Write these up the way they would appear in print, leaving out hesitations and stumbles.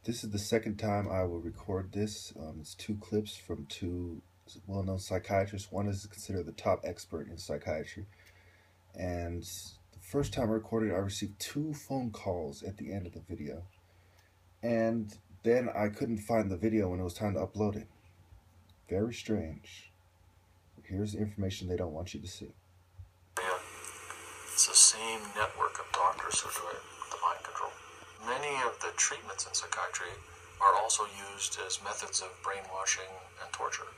This is the second time I will record this. It's two clips from two well-known psychiatrists. One is considered the top expert in psychiatry. And the first time I recorded, I received two phone calls at the end of the video. And then I couldn't find the video when it was time to upload it. Very strange. Here's the information they don't want you to see. It's the same network of doctors who do it, the mind control. Many of the treatments in psychiatry are also used as methods of brainwashing and torture,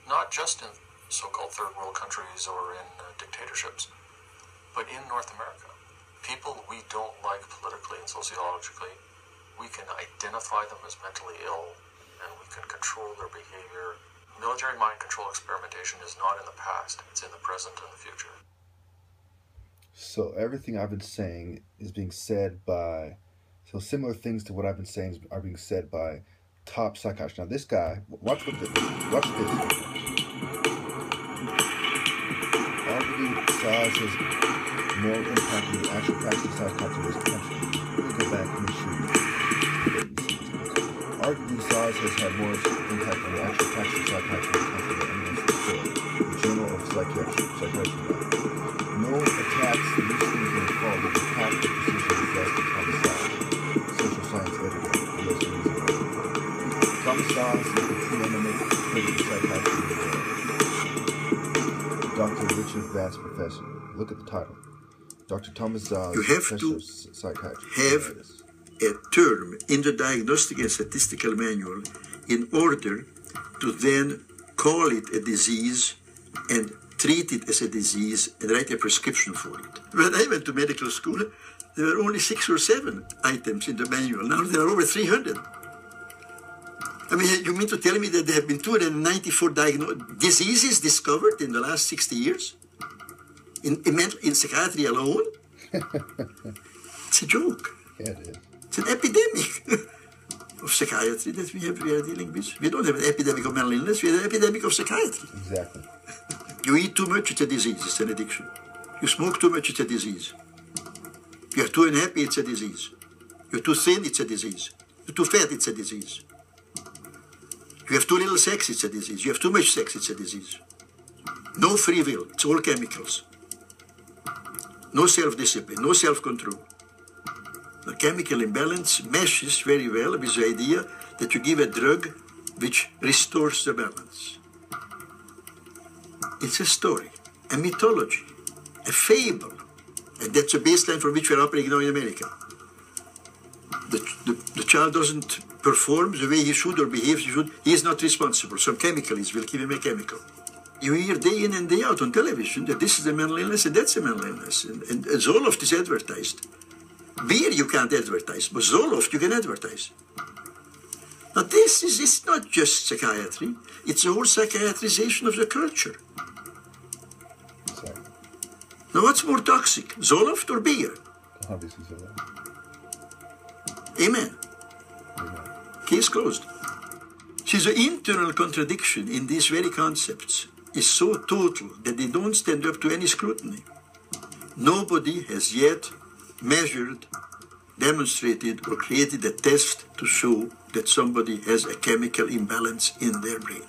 not just in so-called third world countries or in dictatorships, but in North America. People we don't like politically and sociologically, we can identify them as mentally ill and we can control their behavior. Military mind control experimentation is not in the past, it's in the present and the future. So everything I've been saying is being said by, so similar things to what I've been saying are being said by top psychiatrists. Now this guy, watch this. Arguably, size has more impact than the actual practice of psychiatry in this country. Let me go back and make sure. Arguably, size has had more impact on the actual practice of psychiatry in this country than anyone before. The Journal of Psychiatry. No attacks the these things in the fall with the top of precision disaster homicide. Social science editor. Homicide is the preeminent critic of psychiatry in the world. Dr. Richard Vance, professor. Look at the title. Dr. Thomas Zaz, you have professor of psychiatry. Have a term in the Diagnostic and Statistical Manual in order to then call it a disease and treat it as a disease and write a prescription for it. When I went to medical school, there were only 6 or 7 items in the manual. Now there are over 300. I mean, you mean to tell me that there have been 294 diseases discovered in the last 60 years? In psychiatry alone? It's a joke. Yeah, it is. It's an epidemic of psychiatry that we are dealing with. We don't have an epidemic of mental illness, we have an epidemic of psychiatry. Exactly. You eat too much, it's a disease, it's an addiction. You smoke too much, it's a disease. You're too unhappy, it's a disease. You're too thin, it's a disease. You're too fat, it's a disease. You have too little sex, it's a disease. You have too much sex, it's a disease. No free will, it's all chemicals. No self-discipline, no self-control. The chemical imbalance meshes very well with the idea that you give a drug which restores the balance. It's a story, a mythology, a fable. And that's a baseline for which we're operating now in America. The child doesn't perform the way he should or behaves he should. He is not responsible. Some chemical is will give him a chemical. You hear day in and day out on television that this is a mental illness and that's a mental illness. And Zoloft is advertised. Beer you can't advertise, but Zoloft you can advertise. Now this is not just psychiatry. It's a whole psychiatrization of the culture. Exactly. Now what's more toxic, Zoloft or beer? Obviously Zoloft. Amen. Amen. Case closed. See, the internal contradiction in these very concepts is so total that they don't stand up to any scrutiny. Nobody has yet measured, demonstrated, or created a test to show that somebody has a chemical imbalance in their brain.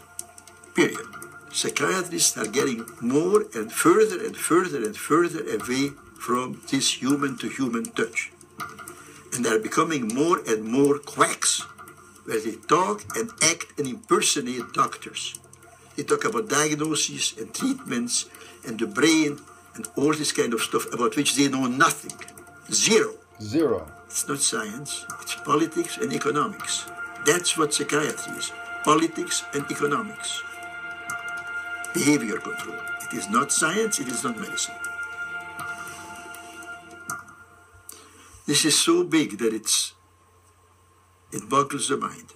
Period. Psychiatrists are getting more and further and further and further away from this human-to-human touch. And they are becoming more and more quacks, where they talk and act and impersonate doctors. They talk about diagnoses and treatments and the brain and all this kind of stuff about which they know nothing. Zero. It's not science, it's politics and economics. That's what psychiatry is. Politics and economics. Behavior control. It is not science, it is not medicine. This is so big that it boggles the mind.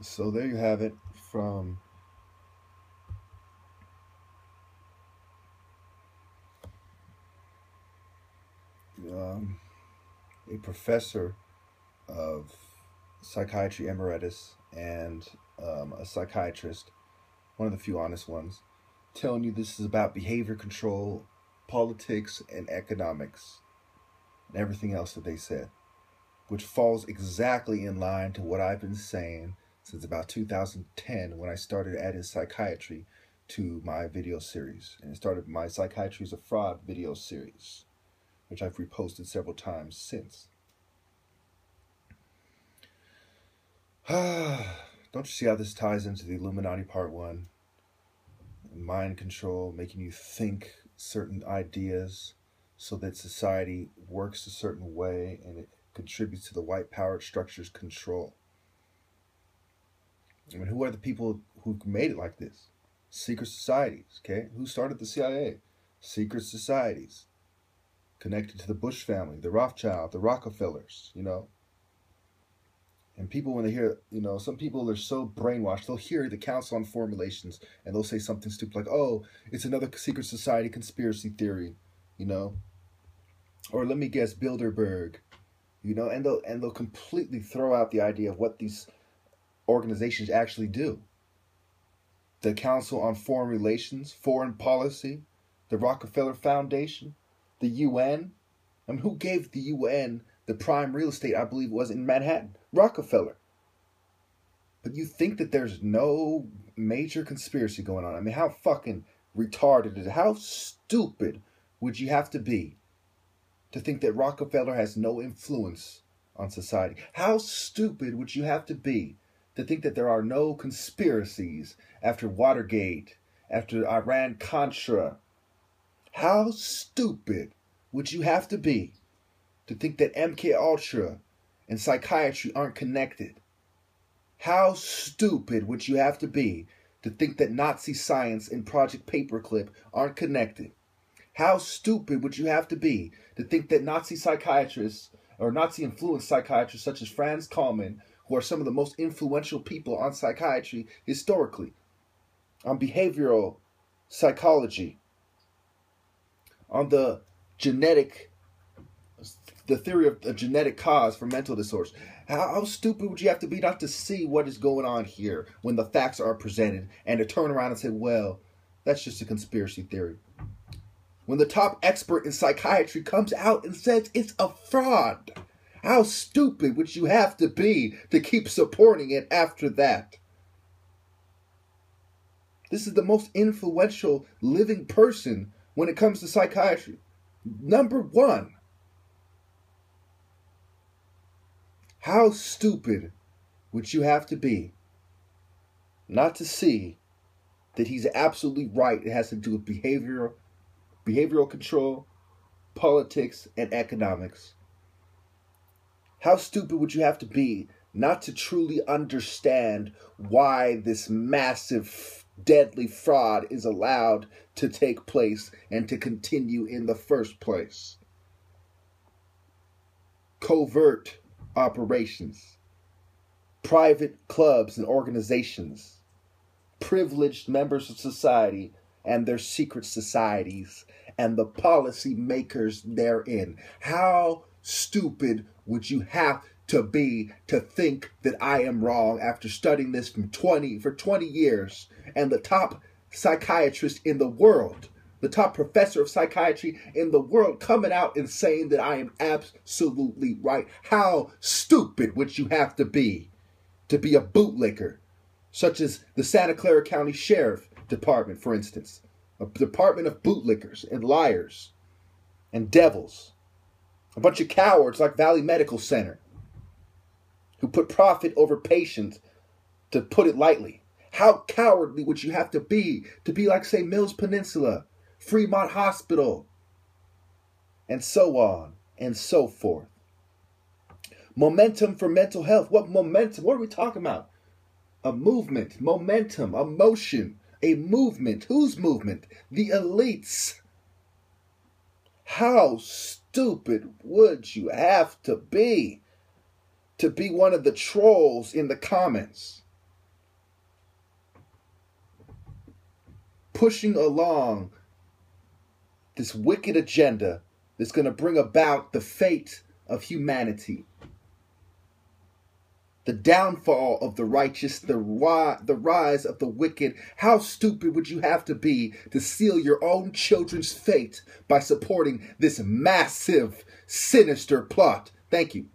So there you have it from a professor of psychiatry emeritus and a psychiatrist, one of the few honest ones, telling you this is about behavior control, politics, and economics, and everything else that they said. which falls exactly in line to what I've been saying since about 2010 when I started adding psychiatry to my video series. And it started my Psychiatry is a Fraud video series, which I've reposted several times since. Don't you see how this ties into the Illuminati Part 1? Mind control, making you think certain ideas so that society works a certain way and it contributes to the white powered structure's control. I mean, who are the people who made it like this? Secret societies, okay? Who started the CIA? Secret societies connected to the Bush family, the Rothschild, the Rockefellers, you know? And people, when they hear, you know, some people are so brainwashed, they'll hear the Council on Foreign Relations and they'll say something stupid like, oh, it's another secret society conspiracy theory, you know? Or let me guess, Bilderberg, you know? And they'll completely throw out the idea of what these organizations actually do. The Council on Foreign Relations, Foreign Policy, the Rockefeller Foundation, the UN. I mean, who gave the UN the prime real estate, I believe it was in Manhattan? Rockefeller. But you think that there's no major conspiracy going on? I mean, how fucking retarded is it? How stupid would you have to be to think that Rockefeller has no influence on society? How stupid would you have to be to think that there are no conspiracies after Watergate, after Iran-Contra? How stupid would you have to be to think that MKUltra and psychiatry aren't connected? How stupid would you have to be to think that Nazi science and Project Paperclip aren't connected? How stupid would you have to be to think that Nazi psychiatrists or Nazi-influenced psychiatrists such as Franz Kalman, who are some of the most influential people on psychiatry historically, on behavioral psychology, on the theory of a genetic cause for mental disorders. How stupid would you have to be not to see what is going on here when the facts are presented and to turn around and say, well, that's just a conspiracy theory? When the top expert in psychiatry comes out and says it's a fraud, how stupid would you have to be to keep supporting it after that? This is the most influential living person when it comes to psychiatry. Number one. How stupid would you have to be not to see that he's absolutely right? It has to do with behavioral control, politics, and economics. How stupid would you have to be not to truly understand why this massive, deadly fraud is allowed to take place and to continue in the first place? Covert operations, private clubs and organizations, privileged members of society and their secret societies, and the policy makers therein. How stupid would you have to be to think that I am wrong after studying this for 20 years, and the top psychiatrist in the world, the top professor of psychiatry in the world, coming out and saying that I am absolutely right? How stupid would you have to be a bootlicker, such as the Santa Clara County Sheriff Department, for instance, a department of bootlickers and liars and devils, a bunch of cowards like Valley Medical Center, who put profit over patients, to put it lightly. How cowardly would you have to be like, say, Mills Peninsula, Fremont Hospital, and so on and so forth? Momentum for mental health. What momentum? What are we talking about? A movement, momentum, a motion, a movement. Whose movement? The elites. How stupid would you have to be one of the trolls in the comments, pushing along this wicked agenda that's going to bring about the fate of humanity, the downfall of the righteous, the rise of the wicked? How stupid would you have to be to seal your own children's fate by supporting this massive, sinister plot? Thank you.